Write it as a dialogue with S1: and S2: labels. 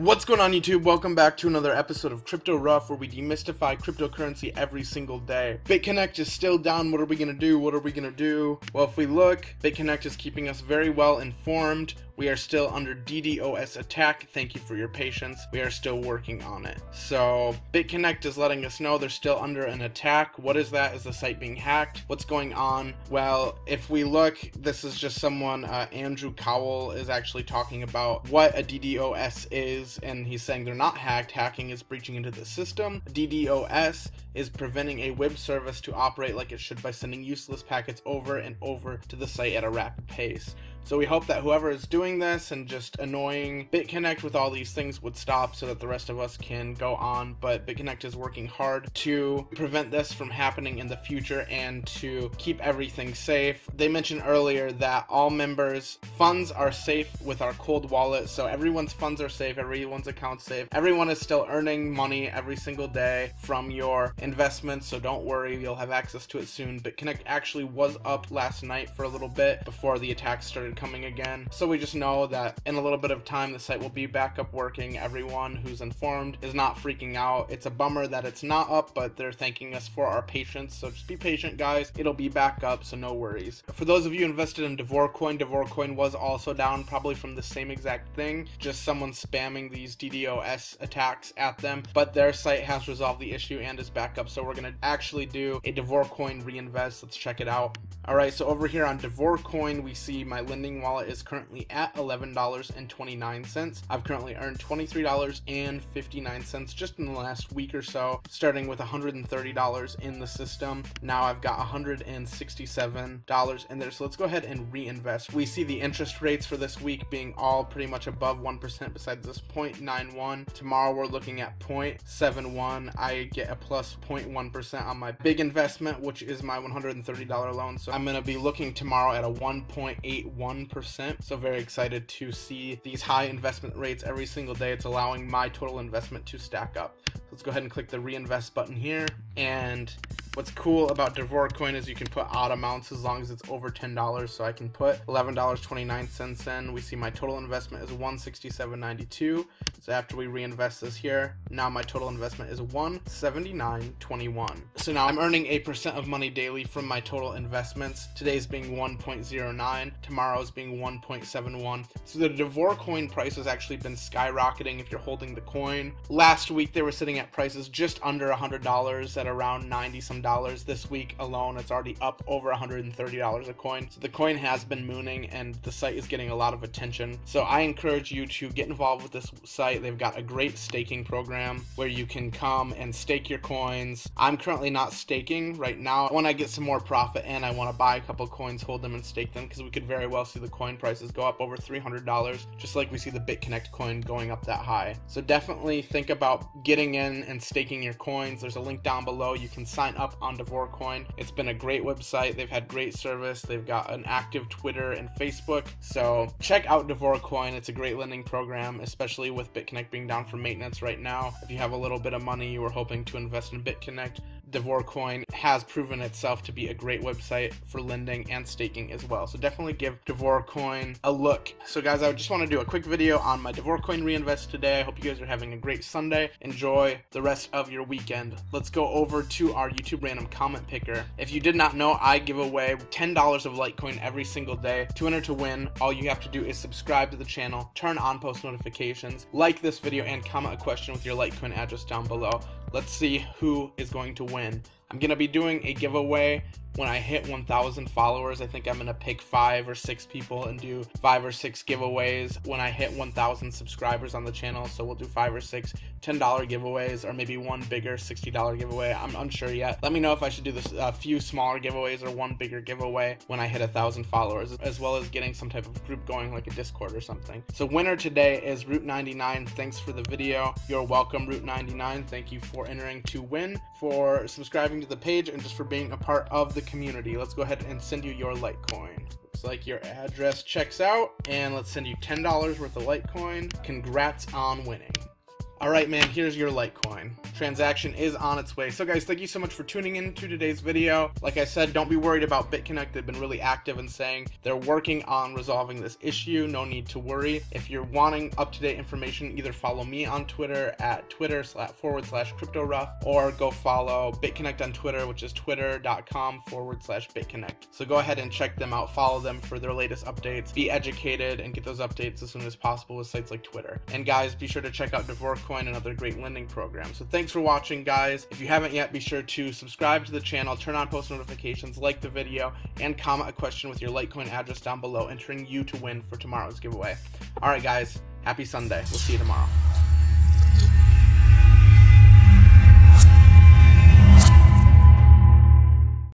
S1: What's going on YouTube? Welcome back to another episode of Crypto Rough, where we demystify cryptocurrency every single day. BitConnect is still down. What are we gonna do? Well, if we look, BitConnect is keeping us very well informed. We are still under DDoS attack. Thank you for your patience. We are still working on it. So BitConnect is letting us know they're still under an attack. What is that? Is the site being hacked? What's going on? Well, if we look, this is just someone, Andrew Cowell is actually talking about what a DDoS is, and he's saying they're not hacked. Hacking is breaching into the system. DDoS is preventing a web service to operate like it should by sending useless packets over and over to the site at a rapid pace. So we hope that whoever is doing this and just annoying BitConnect with all these things would stop so that the rest of us can go on. But BitConnect is working hard to prevent this from happening in the future and to keep everything safe. They mentioned earlier that all members' funds are safe with our cold wallet. So everyone's funds are safe, everyone's account's safe. Everyone is still earning money every single day from your investments. So don't worry, you'll have access to it soon. BitConnect actually was up last night for a little bit before the attack started coming again. So we just know that in a little bit of time the site will be back up working. Everyone who's informed is not freaking out. It's a bummer that it's not up, but they're thanking us for our patience. So just be patient, guys. It'll be back up, so no worries. For those of you invested in Davorcoin, Davorcoin was also down, probably from the same exact thing, just someone spamming these DDoS attacks at them, but their site has resolved the issue and is back up. So we're gonna actually do a Davorcoin reinvest. Let's check it out. All right, so over here on Davorcoin, we see my lending wallet is currently at $11.29. I've currently earned $23.59 just in the last week or so, starting with $130 in the system. Now I've got $167 in there, so let's go ahead and reinvest. We see the interest rates for this week being all pretty much above 1% besides this 0.91. Tomorrow we're looking at 0.71. I get a plus 0.1% on my big investment, which is my $130 loan. So I'm going to be looking tomorrow at a 1.81%. So very excited to see these high investment rates every single day. It's allowing my total investment to stack up. So let's go ahead and click the reinvest button here. And what's cool about Davorcoin is you can put odd amounts as long as it's over $10. So I can put $11.29 in. We see my total investment is $167.92. So after we reinvest this here, now my total investment is $179.21. So now I'm earning 8% of money daily from my total investments. Today's being 1.09, tomorrow's being 1.71. So the Davorcoin price has actually been skyrocketing if you're holding the coin. Last week they were sitting at prices just under $100 at around 90 some dollars. This week alone it's already up over $130 a coin. So the coin has been mooning and the site is getting a lot of attention. So I encourage you to get involved with this site. They've got a great staking program where you can come and stake your coins. I'm currently not staking right now. When I get some more profit and I want to buy a couple coins, hold them and stake them, because we could very well see the coin prices go up over $300, just like we see the BitConnect coin going up that high. So definitely think about getting in and staking your coins. There's a link down below. You can sign up on Davorcoin. It's been a great website. They've had great service. They've got an active Twitter and Facebook. So check out Davorcoin. It's a great lending program, especially with BitConnect being down for maintenance right now. If you have a little bit of money you were hoping to invest in BitConnect, Davorcoin has proven itself to be a great website for lending and staking as well. So definitely give Davorcoin a look. So guys, I just want to do a quick video on my Davorcoin reinvest today. I hope you guys are having a great Sunday. Enjoy the rest of your weekend. Let's go over to our YouTube random comment picker. If you did not know, I give away $10 of Litecoin every single day. To enter to win, all you have to do is subscribe to the channel, turn on post notifications, like this video, and comment a question with your Litecoin address down below. Let's see who is going to win. I'm going to be doing a giveaway when I hit 1,000 followers. I think I'm going to pick 5 or 6 people and do 5 or 6 giveaways when I hit 1,000 subscribers on the channel. So we'll do 5 or 6 $10 giveaways, or maybe one bigger $60 giveaway. I'm unsure yet. Let me know if I should do this a few smaller giveaways or one bigger giveaway when I hit 1,000 followers, as well as getting some type of group going like a Discord or something. So winner today is Root99. Thanks for the video. You're welcome, Root99. Thank you for entering to win, for subscribing to the page, and just for being a part of the community. Let's go ahead and send you your Litecoin. Looks like your address checks out, and let's send you $10 worth of Litecoin. Congrats on winning. Alright man, here's your Litecoin. Transaction is on its way. So guys, thank you so much for tuning in to today's video. Like I said, don't be worried about BitConnect. They've been really active in saying they're working on resolving this issue. No need to worry. If you're wanting up-to-date information, either follow me on Twitter at twitter.com/CryptoRough, or go follow BitConnect on Twitter, which is twitter.com/BitConnect. So go ahead and check them out, follow them for their latest updates, be educated, and get those updates as soon as possible with sites like Twitter. And guys, be sure to check out Davorcoin and other great lending programs. So thanks for watching, guys. If you haven't yet, be sure to subscribe to the channel, turn on post notifications, like the video, and comment a question with your Litecoin address down below, entering you to win for tomorrow's giveaway. Alright guys, happy Sunday. We'll see you tomorrow.